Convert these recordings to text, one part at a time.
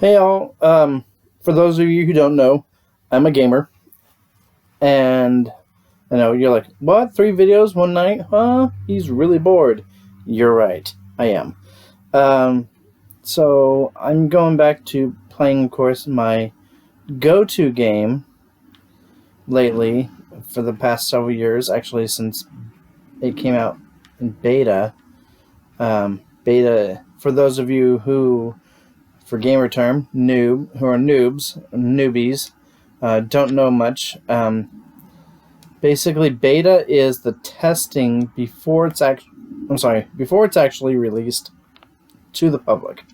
Hey all, for those of you who don't know, I'm a gamer, and I know you're like, what? 3 videos one night? Huh? He's really bored. You're right, I am. So I'm going back to playing, of course, my go-to game lately for the past several years, actually since it came out in beta. Beta, for those of you who, for gamer term, who are newbies, don't know much. Basically, beta is the testing before it's actually released to the public.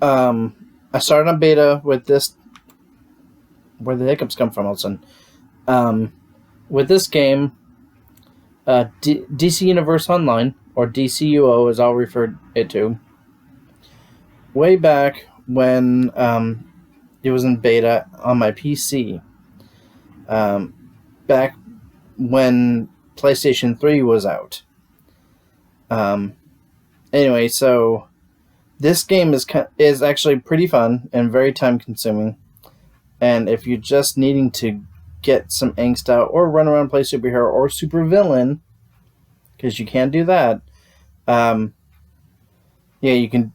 I started on beta with this. Where the hiccups come from, all of a sudden. With this game, DC Universe Online, or Dcuo as I'll refer it to, way back when it was in beta on my PC. Back when PlayStation 3 was out. Anyway, so this game is actually pretty fun and very time consuming. And if you're just needing to get some angst out or run around and play superhero or supervillain, because you can do that, you can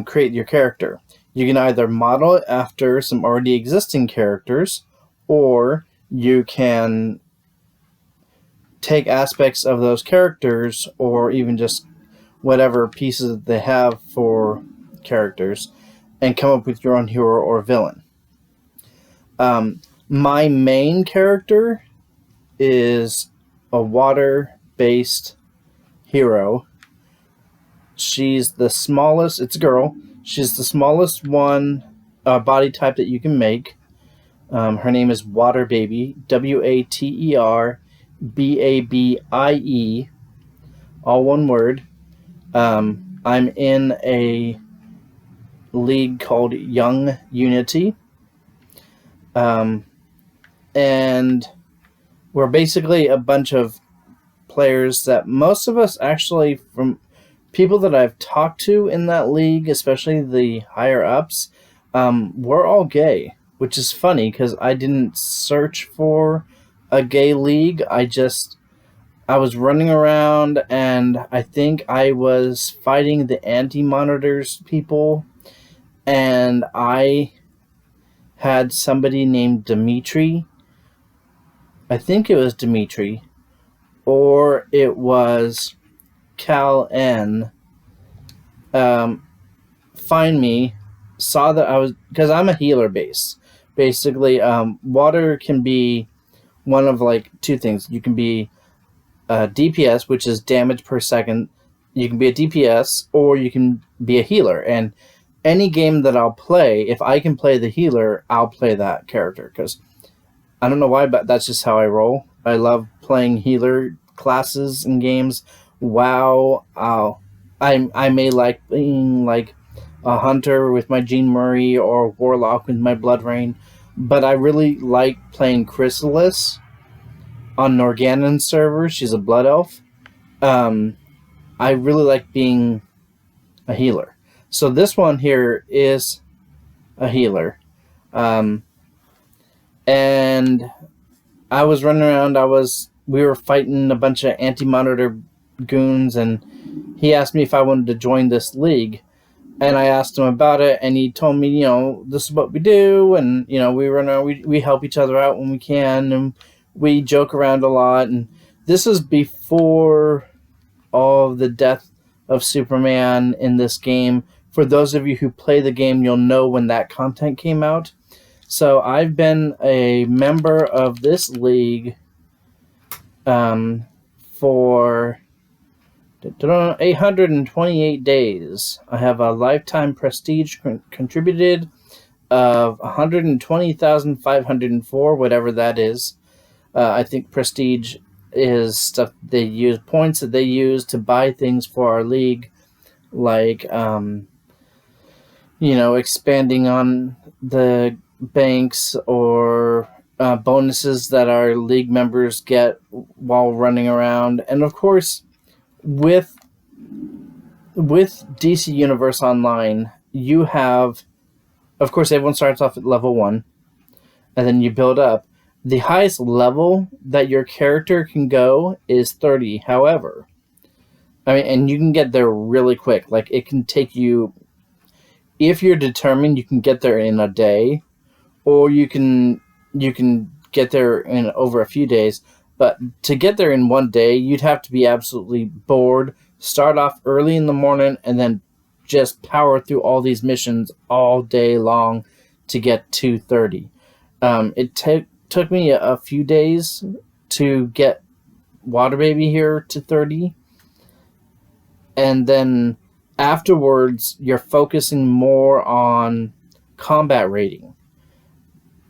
create your character. You can either model it after some already existing characters, or you can take aspects of those characters, or even just whatever pieces that they have for characters, and come up with your own hero or villain. My main character is a water-based hero. She's the smallest. It's a girl. She's the smallest body type that you can make. Her name is Water Baby. WaterBabie. All one word. I'm in a league called Young Unity. And we're basically a bunch of players that most of us actually, from people that I've talked to in that league, especially the higher ups, we're all gay, which is funny because I didn't search for a gay league. I was running around, and I think I was fighting the anti-monitors people, and I had somebody named Dimitri. I think it was Dimitri, or it was Cal N. Find me, saw that I was, because I'm a healer base. Basically, water can be one of like two things. You can be DPS, which is damage per second. You can be a DPS, or you can be a healer. And any game that I'll play, if I can play the healer, I'll play that character, because I don't know why, but that's just how I roll. I love playing healer classes in games. WoW, I may like being like a hunter with my Jean Murray, or warlock with my Blood Rain, but I really like playing Chrysalis on Norganon servers. She's a blood elf. I really like being a healer. So this one here is a healer. And I was running around, we were fighting a bunch of anti-monitor goons, and he asked me if I wanted to join this league. And I asked him about it, and he told me, this is what we do, and, we run around, we help each other out when we can, and we joke around a lot. And this is before all of the death of Superman in this game. For those of you who play the game, you'll know when that content came out. So I've been a member of this league for 828 days. I have a lifetime prestige contributed of 120,504, whatever that is. I think prestige is stuff they use, points that they use to buy things for our league, like expanding on the banks, or bonuses that our league members get while running around. And of course, with DC Universe Online, you have, of course, everyone starts off at level 1, and then you build up. The highest level that your character can go is 30. However, I mean, and you can get there really quick. Like, it can take you, if you're determined, you can get there in a day, or you can get there in over a few days. But to get there in one day, you'd have to be absolutely bored, start off early in the morning, and then just power through all these missions all day long to get to 30. It took me a few days to get Water Baby here to 30. And then afterwards, you're focusing more on combat rating.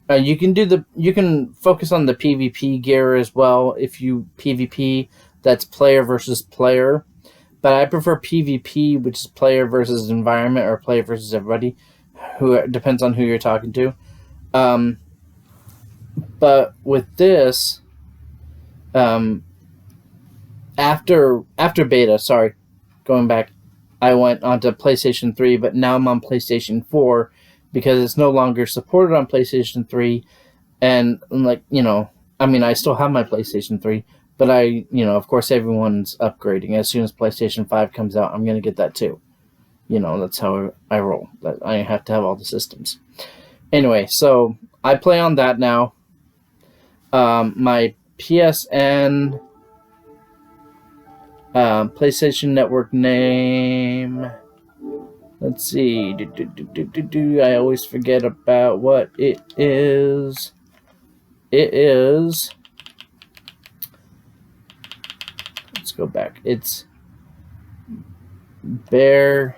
You can focus on the PvP gear as well if you PvP. That's player versus player, but I prefer PvP, which is player versus environment or player versus everybody. Who depends on who you're talking to. But with this, after beta, sorry, going back, I went onto PlayStation 3, but now I'm on PlayStation 4 because it's no longer supported on PlayStation 3. And, like, you know, I mean, I still have my PlayStation 3, but of course, everyone's upgrading. As soon as PlayStation 5 comes out, I'm going to get that too. That's how I roll. I have to have all the systems. Anyway, so I play on that now. My PSN, PlayStation Network name. Let's see. I always forget about what it is. It is. Let's go back. It's Bear.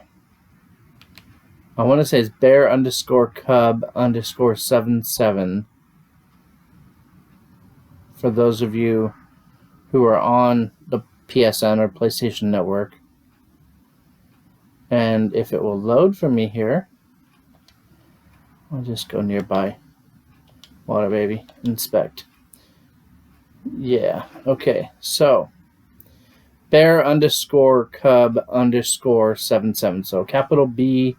I want to say it's Bear_Cub_77. For those of you who are on the PSN or PlayStation Network. And if it will load for me here, I'll just go nearby. Water Baby, inspect. Yeah, okay, so Bear_Cub_77. So capital B,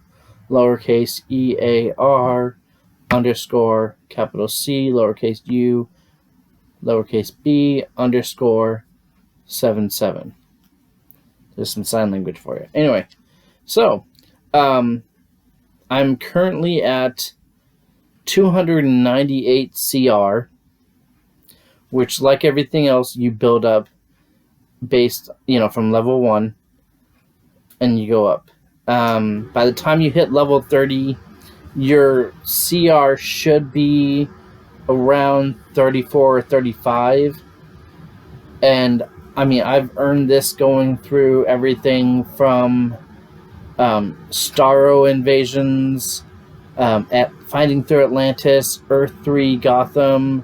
lowercase EAR, underscore, capital C, lowercase U, lowercase b, _77. There's some sign language for you. Anyway, so I'm currently at 298 CR, which, like everything else, you build up based, from level 1, and you go up. By the time you hit level 30, your CR should be around 34 or 35. And I mean, I've earned this going through everything from Starro invasions, at Finding Through Atlantis, Earth 3 Gotham,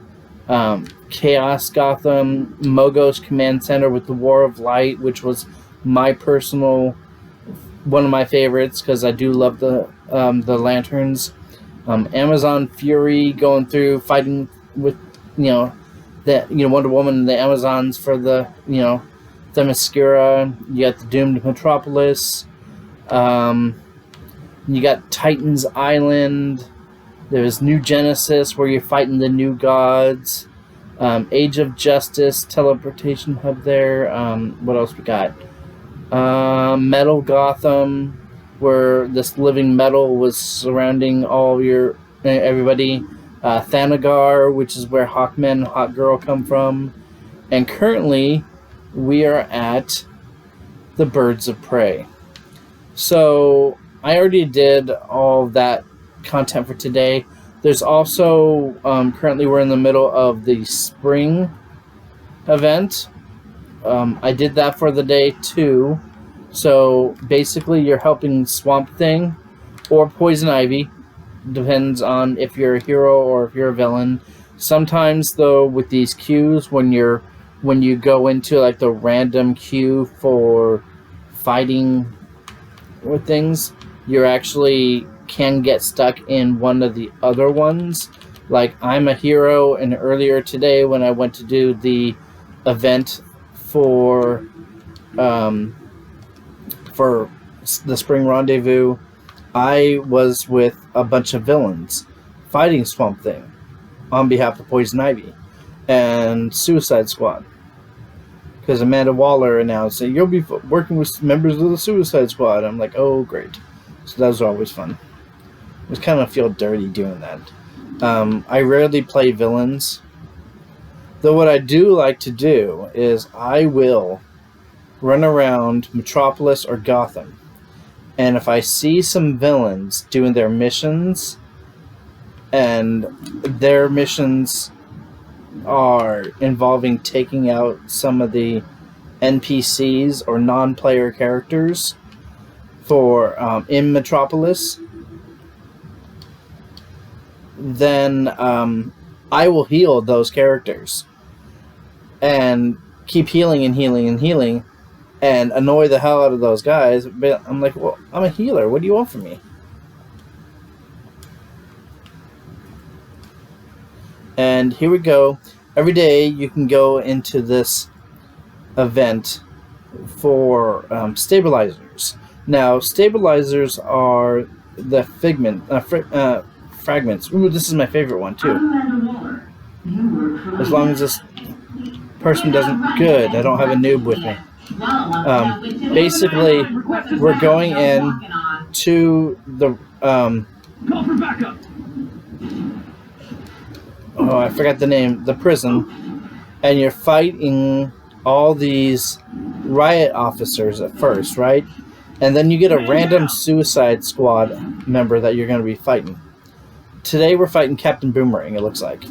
Chaos Gotham, Mogos Command Center with the War of Light, which was my personal one of my favorites because I do love the lanterns. Amazon Fury, going through fighting with Wonder Woman and the Amazons for the Themyscira. You got the Doomed Metropolis. You got Titan's Island. There's New Genesis, where you're fighting the new gods. Age of Justice, teleportation hub there. What else we got? Metal Gotham, where this living metal was surrounding all everybody. Thanagar, which is where Hawkman and Hawkgirl come from. And currently, we are at the Birds of Prey. So, I already did all that content for today. There's also, currently we're in the middle of the spring event. I did that for the day too. So basically you're helping Swamp Thing or Poison Ivy. Depends on if you're a hero or if you're a villain. Sometimes though, with these queues, when you go into like the random queue for fighting with things, you actually can get stuck in one of the other ones. Like, I'm a hero, and earlier today when I went to do the event for the Spring Rendezvous, I was with a bunch of villains fighting Swamp Thing on behalf of Poison Ivy and Suicide Squad. Because Amanda Waller announced that you'll be working with members of the Suicide Squad. I'm like, oh, great. So that was always fun. It was kind of feel dirty doing that. I rarely play villains. Though what I do like to do is I will run around Metropolis or Gotham. And if I see some villains doing their missions, and their missions are involving taking out some of the NPCs or non-player characters for in Metropolis, then I will heal those characters and keep healing and healing and healing and annoy the hell out of those guys. But I'm like, well, I'm a healer. What do you want from me? And here we go. Every day you can go into this event for stabilizers. Now, stabilizers are the fragments. Ooh, this is my favorite one, too. As long as this person doesn't... Good, I don't have a noob with me. Basically, we're going in to the... Call for backup. Oh, I forgot the name. The prison. And you're fighting all these riot officers at first, right? And then you get a random Suicide Squad member that you're going to be fighting. Today we're fighting Captain Boomerang, it looks like.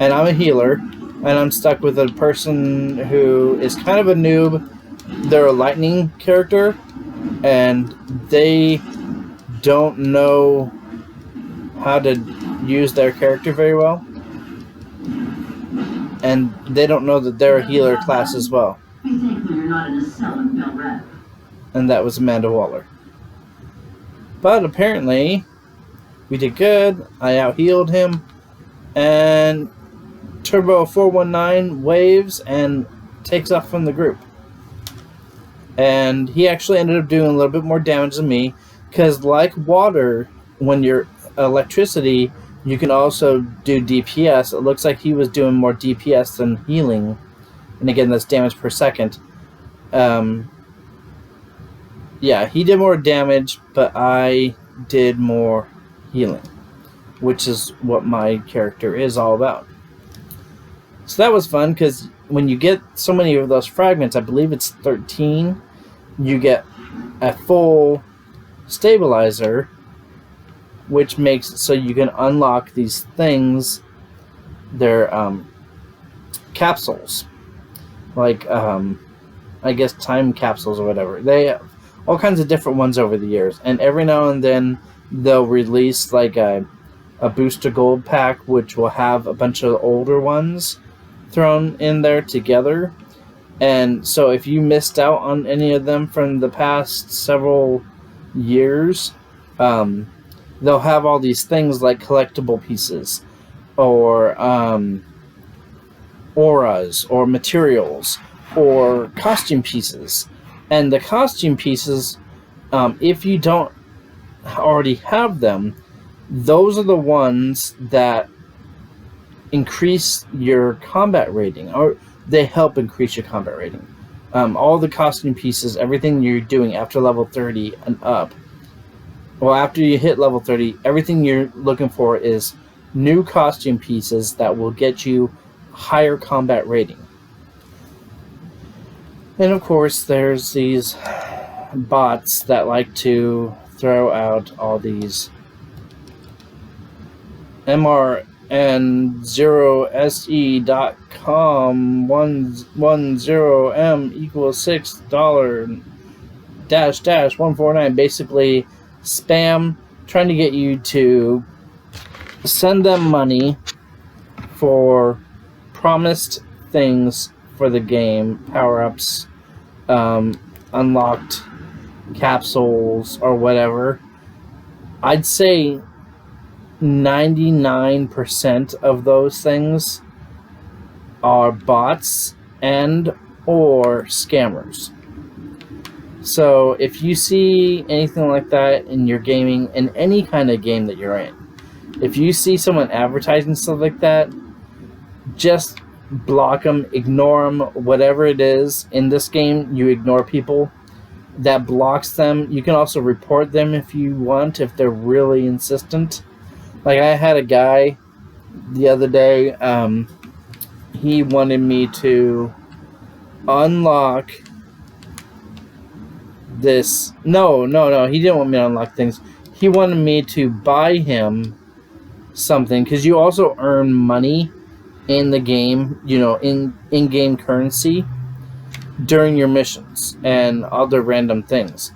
And I'm a healer, and I'm stuck with a person who is kind of a noob. They're a lightning character, and they don't know how to use their character very well. And they don't know that they're a healer class as well. And that was Amanda Waller. But apparently, we did good. I out-healed him. And Turbo 419 waves and takes off from the group. And he actually ended up doing a little bit more damage than me. Because like water, when you're electricity, you can also do DPS. It looks like he was doing more DPS than healing. And again, that's damage per second. Yeah, he did more damage, but I did more healing, which is what my character is all about. So that was fun, because when you get so many of those fragments, I believe it's 13, you get a full stabilizer, which makes it so you can unlock these things. They're capsules, like I guess time capsules or whatever. They have all kinds of different ones over the years, and every now and then they'll release like a booster gold pack, which will have a bunch of older ones thrown in there together. And so if you missed out on any of them from the past several years, they'll have all these things like collectible pieces or auras or materials or costume pieces. And the costume pieces, if you don't already have them, those are the ones that increase your combat rating, or they help increase your combat rating. All the costume pieces, everything you're doing after level 30 and up, well, after you hit level 30, everything you're looking for is new costume pieces that will get you higher combat rating. And of course, there's these bots that like to throw out all these MRN0SE.com 110M equals $6 dash 149, basically spam, trying to get you to send them money for promised things for the game, power-ups, unlocked capsules, or whatever. I'd say 99% of those things are bots and or scammers. So if you see anything like that in your gaming, in any kind of game that you're in, if you see someone advertising stuff like that, just block them, ignore them, whatever it is. In this game, you ignore people. That blocks them. You can also report them if you want, if they're really insistent. Like, I had a guy the other day, he wanted me to unlock this. No, he didn't want me to unlock things. He wanted me to buy him something, because you also earn money in the game, in-game currency during your missions and other random things.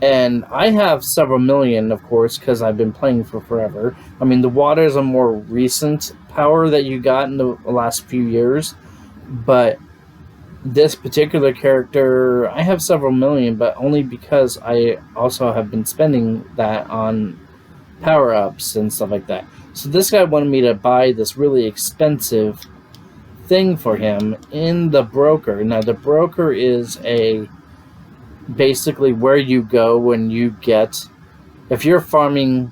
And I have several million, of course, because I've been playing for forever. I mean, the water is a more recent power that you got in the last few years, but this particular character, I have several million, but only because I also have been spending that on power-ups and stuff like that. So this guy wanted me to buy this really expensive thing for him in the broker. Now, the broker is basically where you go when you get, if you're farming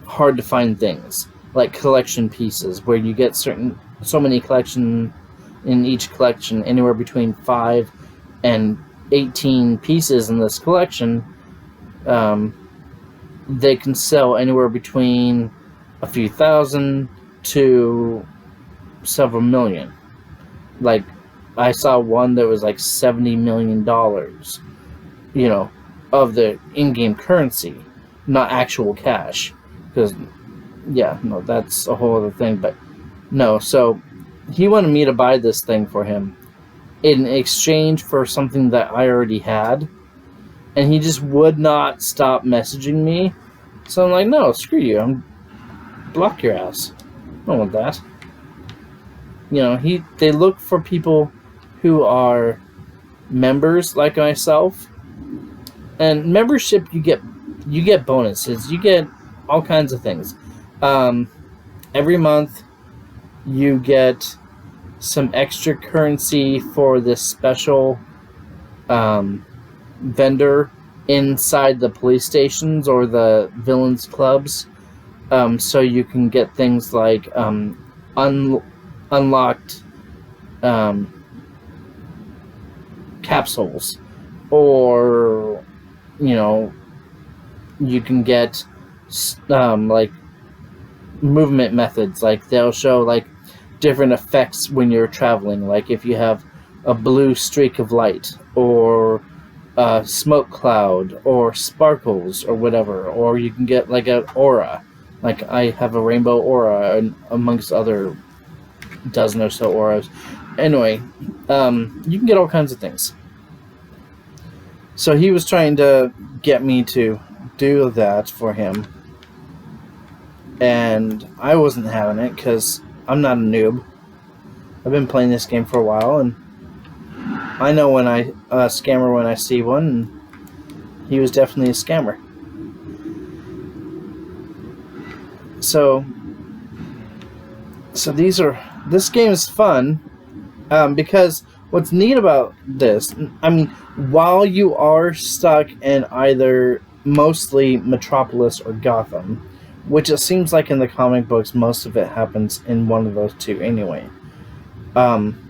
hard to find things, like collection pieces, where you get so many collection in each collection, anywhere between 5 and 18 pieces in this collection, they can sell anywhere between a few thousand to several million. Like, I saw one that was like $70 million, of the in-game currency, not actual cash. Because, that's a whole other thing. But no, so he wanted me to buy this thing for him in exchange for something that I already had, and he just would not stop messaging me. So I'm like, no, screw you. Block your ass. I don't want that. They look for people who are members like myself. And membership, you get bonuses. You get all kinds of things. Every month, you get some extra currency for this special vendor inside the police stations or the villains clubs. So you can get things like unlocked capsules, or you can get like movement methods. Like, they'll show like different effects when you're traveling, like if you have a blue streak of light, or a smoke cloud, or sparkles, or whatever. Or you can get like an aura. Like, I have a rainbow aura, and amongst other dozen or so auras. Anyway, you can get all kinds of things. So he was trying to get me to do that for him, and I wasn't having it, because I'm not a noob. I've been playing this game for a while, and I know when a scammer when I see one, and he was definitely a scammer. So this game is fun, because what's neat about this, I mean, while you are stuck in either mostly Metropolis or Gotham, which it seems like in the comic books most of it happens in one of those two anyway.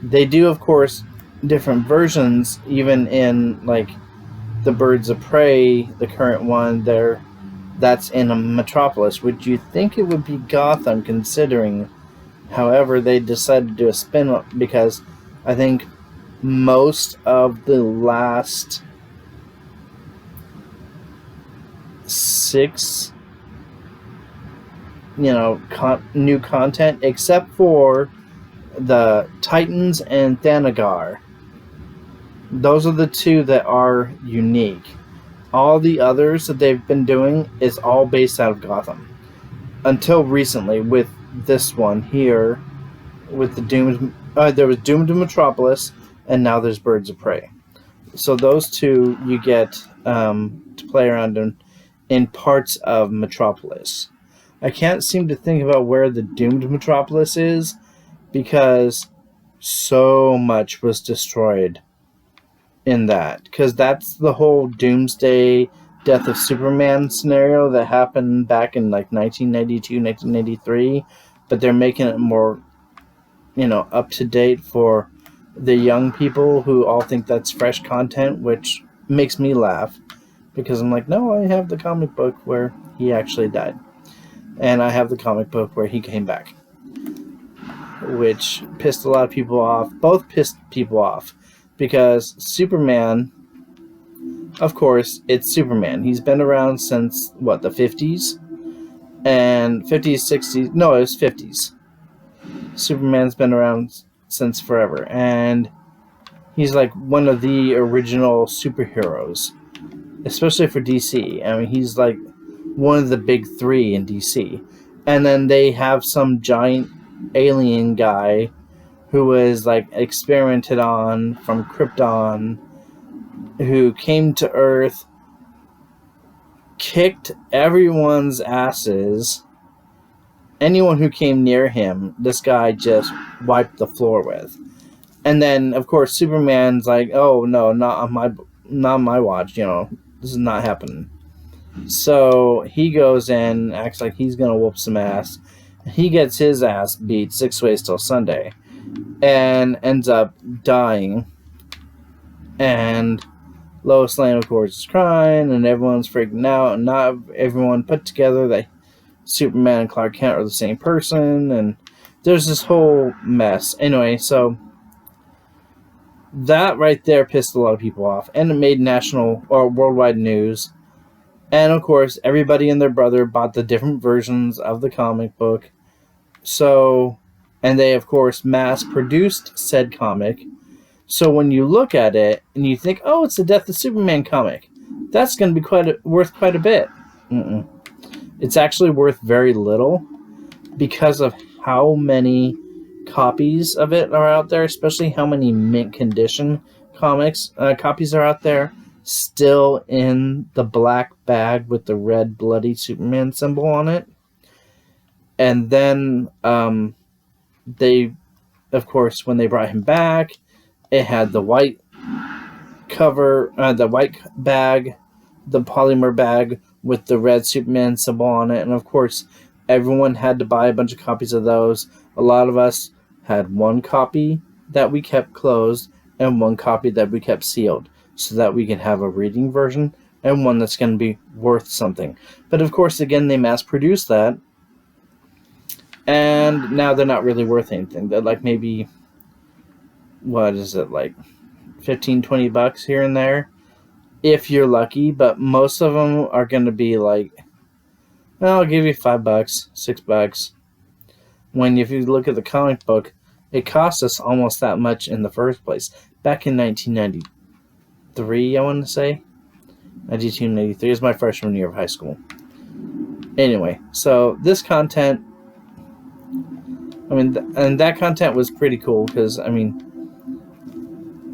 They do, of course, different versions, even in like the Birds of Prey, the current one there, that's in a Metropolis. Would you think it would be Gotham, considering? However, they decided to do a spin-off, because I think most of the last 6 new content, except for the Titans and Thanagar, those are the 2 that are unique. All the others that they've been doing is all based out of Gotham, until recently with this one here, with the Doomed. There was Doomed Metropolis, and now there's Birds of Prey. So those 2 you get to play around in parts of Metropolis. I can't seem to think about where the Doomed Metropolis is, because so much was destroyed. in that, because that's the whole Doomsday Death of Superman scenario that happened back in like 1992, 1993, but they're making it more, up to date for the young people who all think that's fresh content, which makes me laugh because I'm like, no, I have the comic book where he actually died, and I have the comic book where he came back, which pissed a lot of people off. Both pissed people off because Superman, of course, it's Superman. He's been around since what, the 50s and 50s, 60s. No, it was 50s. Superman's been around since forever, and he's like one of the original superheroes, especially for DC. I mean, he's like one of the big three in DC. And then they have some giant alien guy who was like experimented on from Krypton, who came to Earth, kicked everyone's asses. Anyone who came near him, this guy just wiped the floor with. And then, of course, Superman's like, "Oh no, not on my watch. This is not happening." So he goes in, acts like he's gonna whoop some ass. He gets his ass beat 6 ways till Sunday, and ends up dying. And Lois Lane, of course, is crying, and everyone's freaking out, and not everyone put together that Superman and Clark Kent are the same person, and there's this whole mess. Anyway, so that right there pissed a lot of people off, and it made national or worldwide news. And of course, everybody and their brother bought the different versions of the comic book. So, and they, of course, mass-produced said comic. So when you look at it and you think, oh, it's the Death of Superman comic, that's going to be worth quite a bit. Mm-mm. It's actually worth very little because of how many copies of it are out there, especially how many mint condition copies are out there, still in the black bag with the red bloody Superman symbol on it. And then they, of course, when they brought him back, it had the white cover, the white bag, the polymer bag with the red Superman symbol on it. And of course, everyone had to buy a bunch of copies of those. A lot of us had one copy that we kept closed and one copy that we kept sealed, so that we can have a reading version and one that's going to be worth something. But of course, again, they mass-produced that, and now they're not really worth anything. They're like maybe, what is it, like $15-20 here and there, if you're lucky, but most of them are going to be like, well, I'll give you $5, $6. When if you look at the comic book, it cost us almost that much in the first place. Back in 1993, I want to say. 92, 93 is my freshman year of high school. Anyway, so this content, and that content was pretty cool because,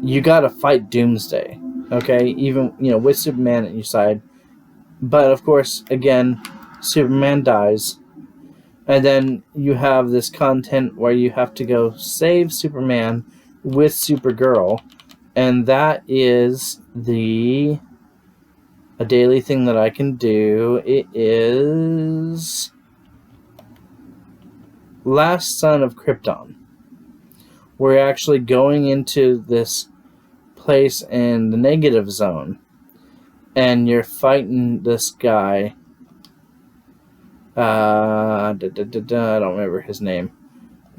you gotta fight Doomsday, okay? Even, with Superman at your side. But, of course, again, Superman dies. And then you have this content where you have to go save Superman with Supergirl. And that is a daily thing that I can do. It is Last Son of Krypton. We're actually going into this place in the negative zone, and you're fighting this guy. I don't remember his name,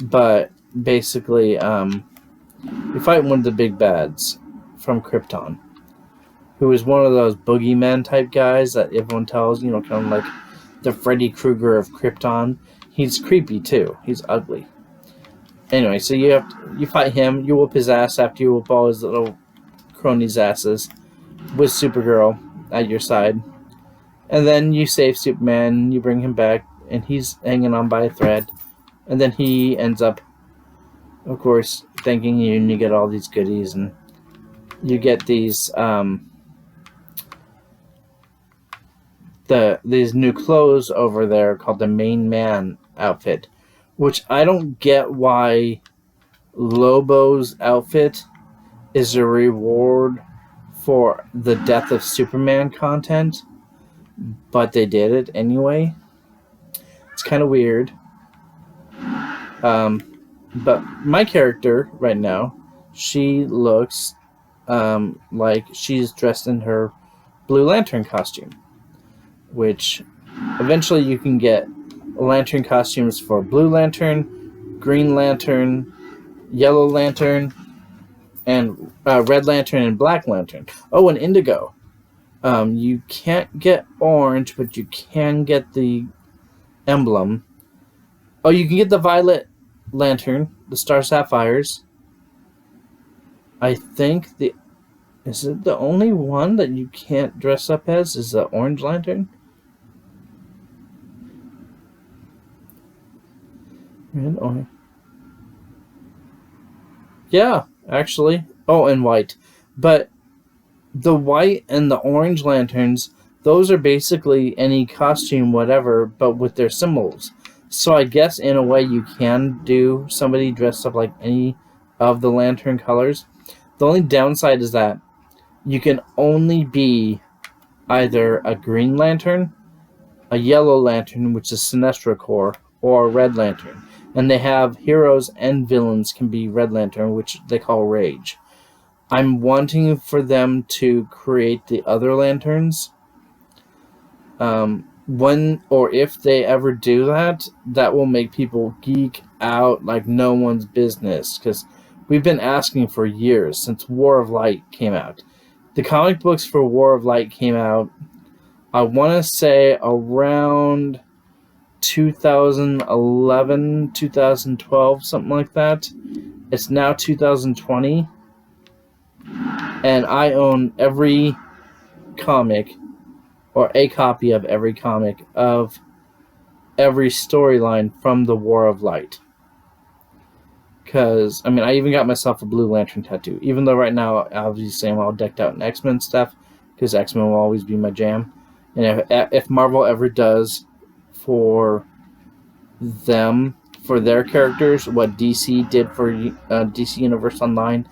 but basically, you're fighting one of the big bads from Krypton, who is one of those boogeyman type guys that everyone tells, kind of like the Freddy Krueger of Krypton. He's creepy too. He's ugly. Anyway, so you fight him. You whoop his ass after you whoop all his little cronies' asses with Supergirl at your side. And then you save Superman, you bring him back, and he's hanging on by a thread. And then he ends up, of course, thanking you, and you get all these goodies, and you get these these new clothes over there called the Main Man outfit, which I don't get why Lobo's outfit is a reward for the Death of Superman content, but they did it anyway. It's kind of weird. But my character right now, she looks like she's dressed in her Blue Lantern costume, which eventually you can get lantern costumes for Blue Lantern, Green Lantern, Yellow Lantern, and Red Lantern and Black Lantern. Oh, and Indigo. You can't get orange, but you can get the emblem. Oh, you can get the Violet Lantern, the Star Sapphires. I think is it the only one that you can't dress up as is the Orange Lantern? Red, orange. Yeah, actually. Oh, and white. But the white and the orange lanterns, those are basically any costume, whatever, but with their symbols. So I guess in a way you can do somebody dressed up like any of the lantern colors. The only downside is that you can only be either a Green Lantern, a Yellow Lantern, which is Sinestro Corps, or a Red Lantern. And they have heroes and villains can be Red Lantern, which they call Rage. I'm wanting for them to create the other lanterns. When or if they ever do that, that will make people geek out like no one's business. Because we've been asking for years since War of Light came out. The comic books for War of Light came out, I want to say, around 2011, 2012, something like that. It's now 2020. And I own every comic, or a copy of every comic, of every storyline from the War of Light. Because, I mean, I even got myself a Blue Lantern tattoo. Even though right now, obviously, I'm all decked out in X-Men stuff, because X-Men will always be my jam. And if Marvel ever does for them, for their characters, what DC did for DC Universe Online,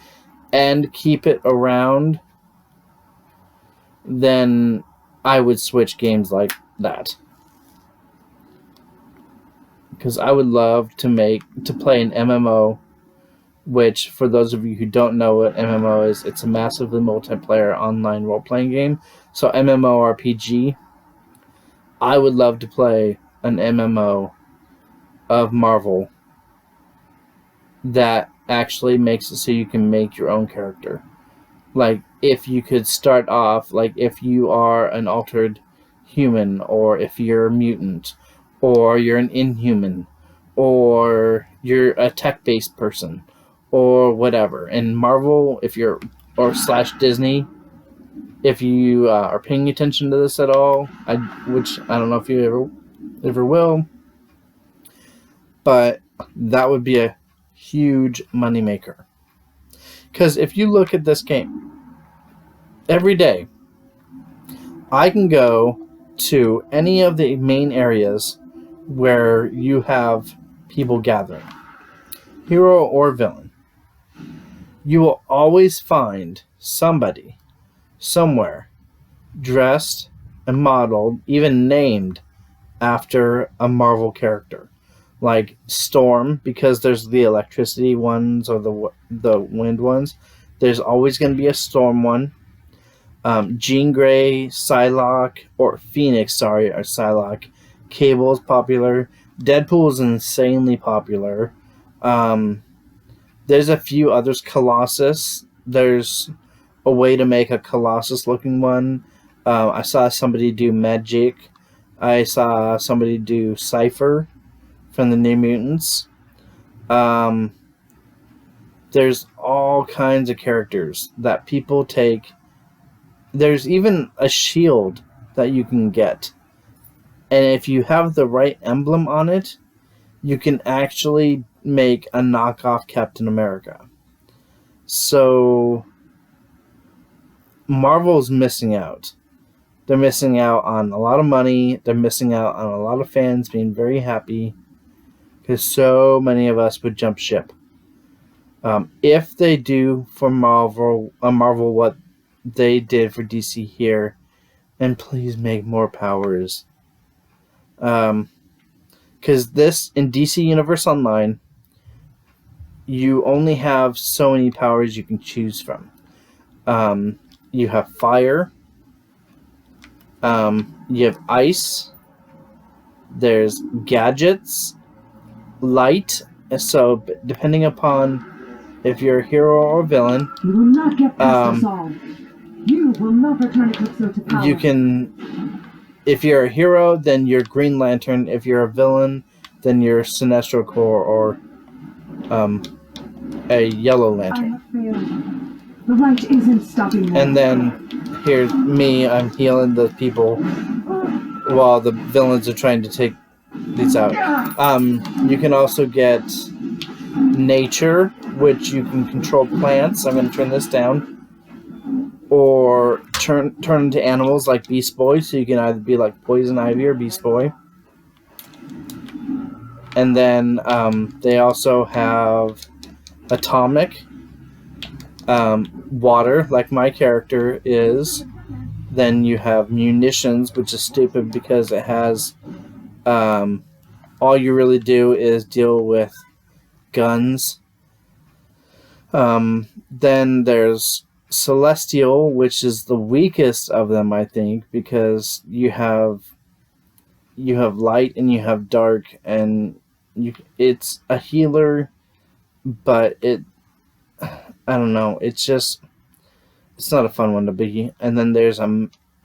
and keep it around, then I would switch games like that. Because I would love to play an MMO, which, for those of you who don't know what MMO is, it's a massively multiplayer online role-playing game. So MMORPG. I would love to play an MMO of Marvel that actually makes it so you can make your own character. Like, if you could start off, like, if you are an altered human, or if you're a mutant, or you're an inhuman, or you're a tech-based person, or whatever. And Marvel, if you're, or / Disney, if you are paying attention to this at all, which I don't know if you ever will, but that would be a huge moneymaker. Because if you look at this game, every day, I can go to any of the main areas where you have people gathering, hero or villain. You will always find somebody, somewhere, dressed and modeled, even named after a Marvel character. Like Storm, because there's the electricity ones or the wind ones. There's always going to be a Storm one. Jean Grey, Psylocke, or Phoenix, or Psylocke. Cable is popular. Deadpool is insanely popular. There's a few others. Colossus. There's a way to make a Colossus looking one. I saw somebody do Magic. I saw somebody do Cypher from the New Mutants. There's all kinds of characters that people take. There's even a shield that you can get. And if you have the right emblem on it, you can actually make a knockoff Captain America. So Marvel's missing out. They're missing out on a lot of money. They're missing out on a lot of fans being very happy, because so many of us would jump ship. If they do for Marvel what they did for DC here, and please make more powers. Because this in DC Universe Online, you only have so many powers you can choose from. You have fire. You have ice. There's gadgets, light. So depending upon if you're a hero or villain, you will not get past us all. You will not return Eclipso to power. You can, if you're a hero, then you're Green Lantern. If you're a villain, then you're Sinestro Corps or a Yellow Lantern. I have failed. The light isn't stopping me. And then here's me. I'm healing the people while the villains are trying to take these out. You can also get nature, which you can control plants. I'm going to turn this down. Or turn into animals like Beast Boy, so you can either be like Poison Ivy or Beast Boy. And then they also have atomic, water, like my character is. Then you have munitions, which is stupid because it has all you really do is deal with guns. Then there's Celestial, which is the weakest of them, I think, because you have light and you have dark, and it's a healer, but I don't know, it's not a fun one to be. And then there's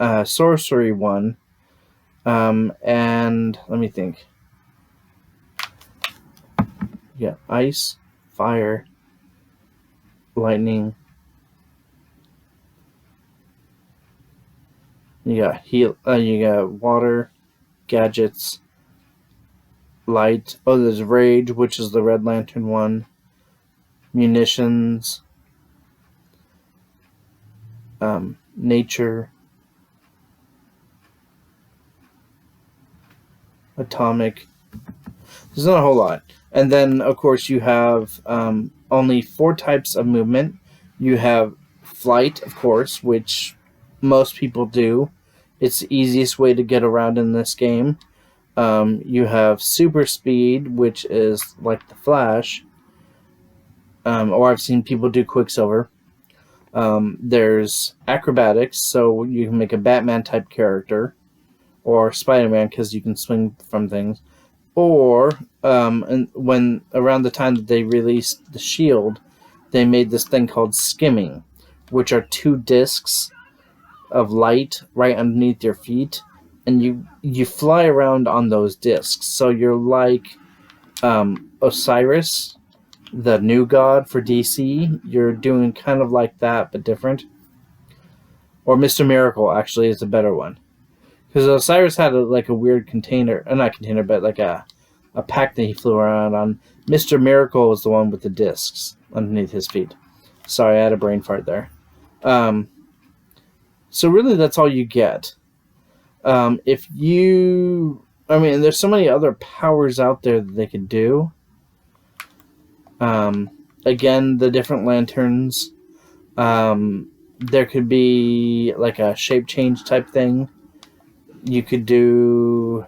a sorcery one, and let me think. Yeah, ice, fire, lightning. You got you got water, gadgets, light. Oh, there's rage, which is the Red Lantern one. Munitions, nature, atomic. There's not a whole lot. And then, of course, you have only 4 types of movement. You have flight, of course, which most people do. It's the easiest way to get around in this game. You have super speed, which is like the Flash. Or I've seen people do Quicksilver. There's acrobatics, so you can make a Batman type character. Or Spider-Man, because you can swing from things. Or, and when around the time that they released the Shield, they made this thing called skimming, which are 2 discs of light right underneath your feet, and you fly around on those discs. So you're like Osiris, the new god for DC. You're doing kind of like that, but different. Or Mr. Miracle, actually, is a better one. Because Osiris had a weird container, not container, but like a pack that he flew around on. Mr. Miracle was the one with the discs underneath his feet. Sorry, I had a brain fart there. So really, that's all you get. There's so many other powers out there that they could do. Again, the different lanterns. There could be like a shape change type thing. You could do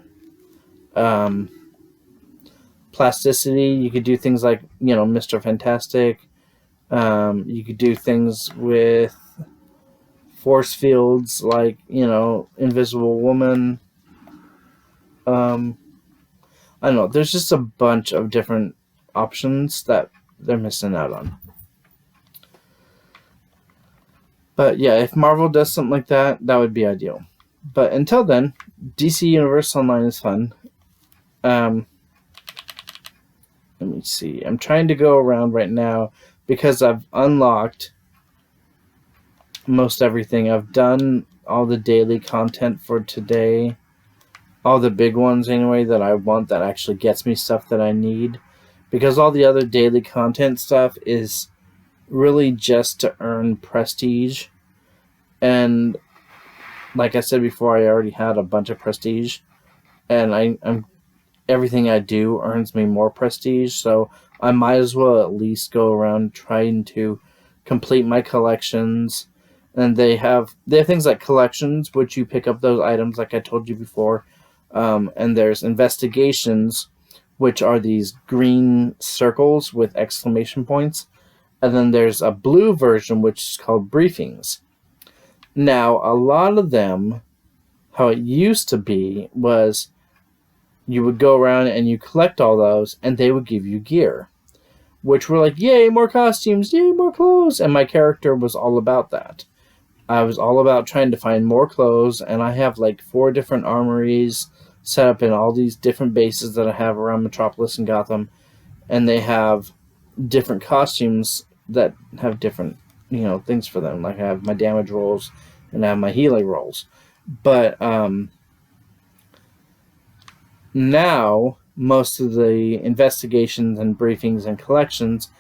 plasticity. You could do things like, Mr. Fantastic. You could do things with force fields like, Invisible Woman. I don't know. There's just a bunch of different options that they're missing out on. But yeah, if Marvel does something like that, that would be ideal. But until then, DC Universe Online is fun. Let me see. I'm trying to go around right now because I've unlocked most everything. I've done all the daily content for today. All the big ones, anyway, that I want that actually gets me stuff that I need. Because all the other daily content stuff is really just to earn prestige. And like I said before, I already had a bunch of prestige. And I'm everything I do earns me more prestige. So I might as well at least go around trying to complete my collections And they have things like collections, which you pick up those items, like I told you before. And there's investigations, which are these green circles with exclamation points. And then there's a blue version, which is called briefings. Now, a lot of them, how it used to be was you would go around and you collect all those, and they would give you gear, which were like, yay, more costumes, yay, more clothes. And my character was all about that. I was all about trying to find more clothes, and I have like 4 different armories set up in all these different bases that I have around Metropolis and Gotham, and they have different costumes that have different, things for them. Like I have my damage rolls and I have my healing rolls. But now most of the investigations and briefings and collections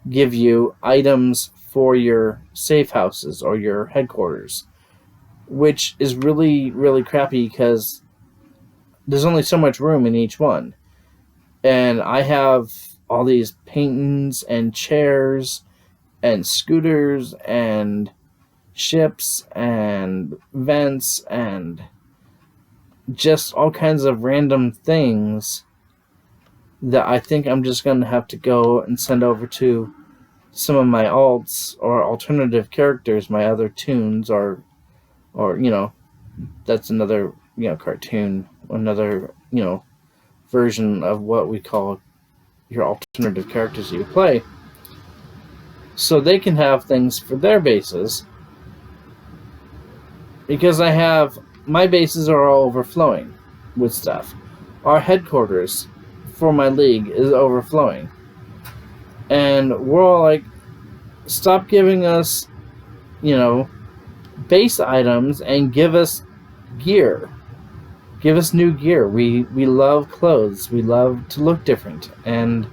give you items for your safe houses or your headquarters, which is really, really crappy because there's only so much room in each one. And I have all these paintings and chairs and scooters and ships and vents and just all kinds of random things that I think I'm just going to have to go and send over to some of my alts or alternative characters, my other tunes, or that's another, cartoon, another, version of what we call your alternative characters you play, so they can have things for their bases, because my bases are all overflowing with stuff. Our headquarters for my league is overflowing, and we're all like, stop giving us, base items and give us gear. Give us new gear. We love clothes. We love to look different. And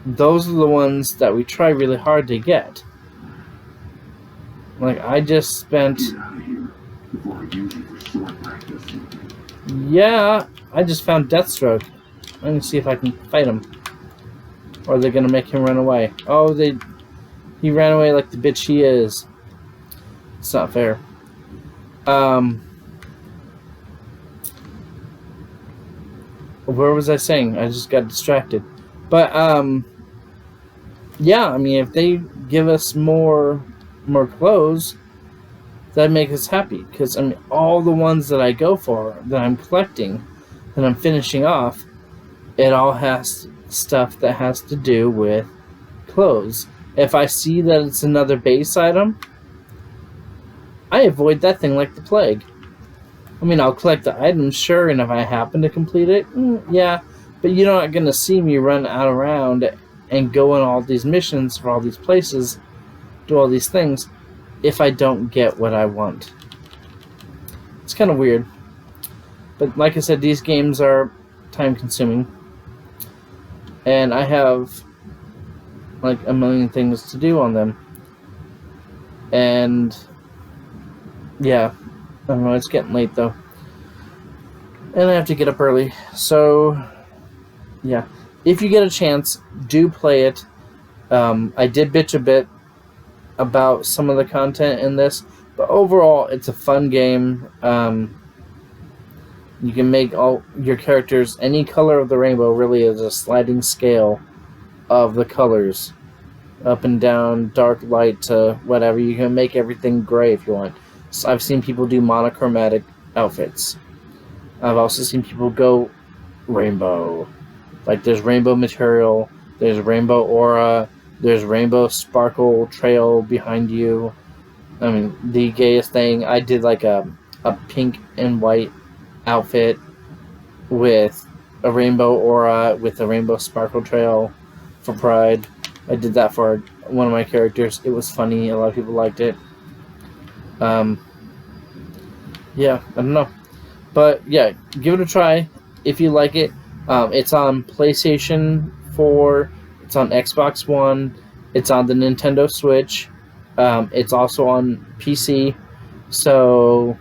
those are the ones that we try really hard to get. Like, I just spent... Get out of here before I use you for short practice. Yeah, I just found Deathstroke. I'm going to see if I can fight him. Or they're going to make him run away. Oh, he ran away like the bitch he is. It's not fair. Where was I saying? I just got distracted. But, yeah, I mean, if they give us more clothes, that'd make us happy. Because, I mean, all the ones that I go for, that I'm collecting, that I'm finishing off, it all has stuff that has to do with clothes. If I see that it's another base item, I avoid that thing like the plague. I mean, I'll collect the items, sure, and if I happen to complete it, yeah, but you're not going to see me run out around and go on all these missions for all these places, do all these things, if I don't get what I want. It's kind of weird. But like I said, these games are time-consuming, and I have like a million things to do on them. And yeah, I don't know, it's getting late though. And I have to get up early. So yeah, if you get a chance, do play it. I did bitch a bit about some of the content in this, but overall it's a fun game. You can make all your characters any color of the rainbow. Really is a sliding scale of the colors, up and down, dark, light to whatever. You can make everything gray if you want. So I've seen people do monochromatic outfits. I've also seen people go rainbow. Like there's rainbow material, there's rainbow aura, there's rainbow sparkle trail behind you. I mean, the gayest thing, I did like a pink and white outfit with a rainbow aura with a rainbow sparkle trail for Pride. I did that for one of my characters. It was funny. A lot of people liked it. Yeah, I don't know. But yeah, give it a try if you like it. It's on PlayStation 4. It's on Xbox One. It's on the Nintendo Switch. It's also on PC. So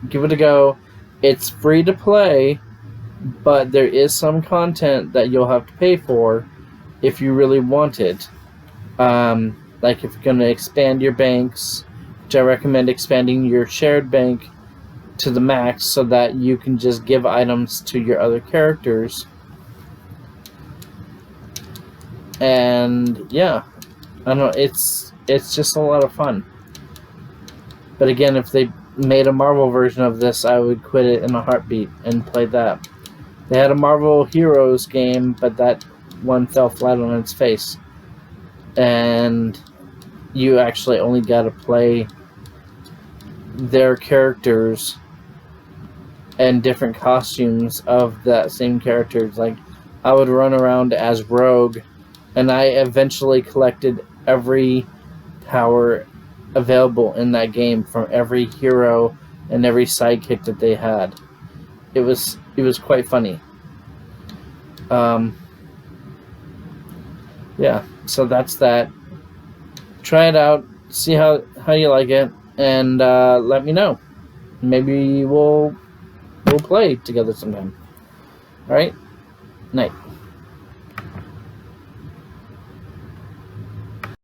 give it a go. It's free to play, but there is some content that you'll have to pay for if you really want it. Like if you're going to expand your banks, which I recommend expanding your shared bank to the max so that you can just give items to your other characters. And yeah, I don't know, it's just a lot of fun. But again, if they made a Marvel version of this, I would quit it in a heartbeat and play that. They had a Marvel Heroes game, but that one fell flat on its face. And you actually only got to play their characters and different costumes of that same characters. Like, I would run around as Rogue, and I eventually collected every power available in that game from every hero and every sidekick that they had. It was quite funny. Yeah, so that's that. Try it out, see how you like it, and let me know. Maybe we'll play together sometime. All right, night.